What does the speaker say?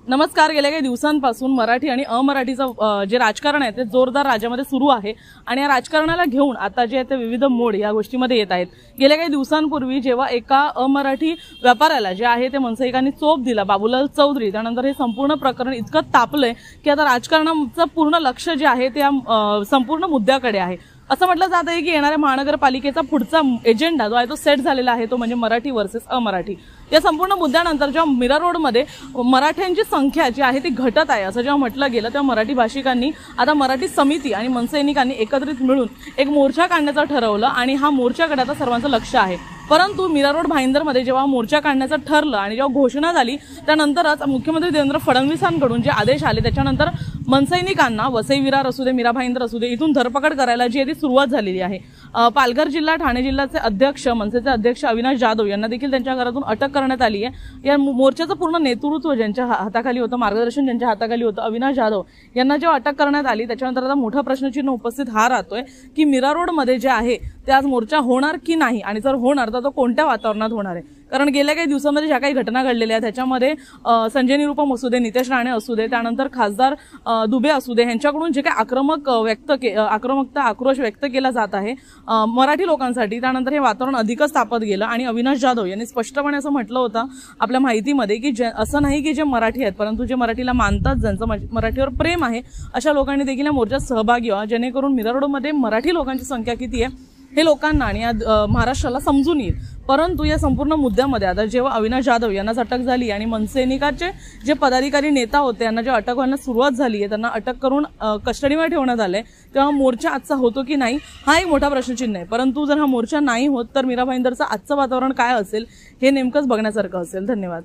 नमस्कार। गेल्या काही दिवसांपासून मराठी आणि अमराठीचं जे राजकारण आहे ते जोरदार राज्यामध्ये सुरू आहे आणि या राजकारणाला घेऊन आता जे आहे ते विविध मोड या गोष्टीमध्ये येत आहेत। गेल्या काही दिवसांपूर्वी जेव्हा एका अमराठी व्यापाऱ्याला जे आहे ते मनसैनिकांनी चोप दिला, बाबूलाल चौधरी, त्यानंतर हे संपूर्ण प्रकरण इतकं तापलंय की आता राजकारणाचं पूर्ण लक्ष जे आहे ते संपूर्ण मुद्द्याकडे आहे। असं म्हटलं जात आहे की येणाऱ्या महानगरपालिकेचा पुढचा एजेंडा जो आहे तो सेट झालेला आहे, तो म्हणजे मराठी वर्सेस अमराठी। या संपूर्ण मुद्द्यानंतर जेव्हा मीरा रोडमध्ये मराठ्यांची संख्या जी आहे ती घटत आहे असं जेव्हा म्हटलं गेलं, तेव्हा मराठी भाषिकांनी आता मराठी समिती आणि मनसैनिकांनी एकत्रित मिळून एक मोर्चा काढण्याचं ठरवलं आणि हा मोर्चाकडे आता सर्वांचं लक्ष आहे। परंतु मीरा रोड भाईंदरमध्ये जेव्हा मोर्चा काढण्याचं ठरलं आणि जेव्हा घोषणा झाली त्यानंतरच मुख्यमंत्री देवेंद्र फडणवीसांकडून जे आदेश आले त्याच्यानंतर मनसैनिकांना वसई विरार असू दे, मीरा भाईंदर असू दे, इथून धरपकड करायला जी आहे ती सुरुवात झालेली आहे। पालघर जिल्हा, ठाणे जिल्ह्याचे अध्यक्ष, मनसेचे अध्यक्ष अविनाश जाधव यांना देखील त्यांच्या घरातून अटक करण्यात आली आहे। या मोर्चाचं पूर्ण नेतृत्व ज्यांच्या हाताखाली होतं, मार्गदर्शन ज्यांच्या हाताखाली होतं, अविनाश जाधव यांना जेव्हा अटक करण्यात आली त्याच्यानंतर आता मोठा प्रश्नचिन्ह उपस्थित हा राहतोय की मीरा रोडमध्ये जे आहे ते आज मोर्चा होणार की नाही आणि जर होणार तर तो कोणत्या वातावरणात होणार आहे। कारण गेल्या काही दिवसांमध्ये ज्या काही घटना घडलेल्या आहेत त्याच्यामध्ये संजय निरुपम असू दे, नितेश राणे असू दे, त्यानंतर खासदार दुबे असू दे, यांच्याकडून जे काही आक्रोश व्यक्त केला जात आहे मराठी लोकांसाठी, त्यानंतर हे वातावरण अधिकच तापत गेलं आणि अविनाश जाधव यांनी स्पष्टपणे असं म्हटलं होतं आपल्या माहितीमध्ये की असं नाही की जे मराठी आहेत परंतु जे मराठीला मानतात, ज्यांचं मराठीवर प्रेम आहे, अशा लोकांनी देखील या मोर्चात सहभागी व्हा, जेणेकरून मीरा रोडमध्ये मराठी लोकांची संख्या किती आहे हे लोकांना आणि या महाराष्ट्राला समजून येईल। परंतु या संपूर्ण मुद्द्यामध्ये आता जेव्हा अविनाश जाधव यांना अटक झाली आणि मनसैनिकाचे जे पदाधिकारी नेता होते यांना जेव्हा अटक व्हायला सुरुवात झाली आहे, त्यांना अटक करून कस्टडीमध्ये ठेवण्यात आलंय, तेव्हा मोर्चा आजचा होतो की नाही हा एक मोठा प्रश्नचिन्ह आहे। परंतु जर हा मोर्चा नाही होत तर मीरा भाईंदरचं आजचं वातावरण काय असेल हे नेमकंच बघण्यासारखं असेल। धन्यवाद।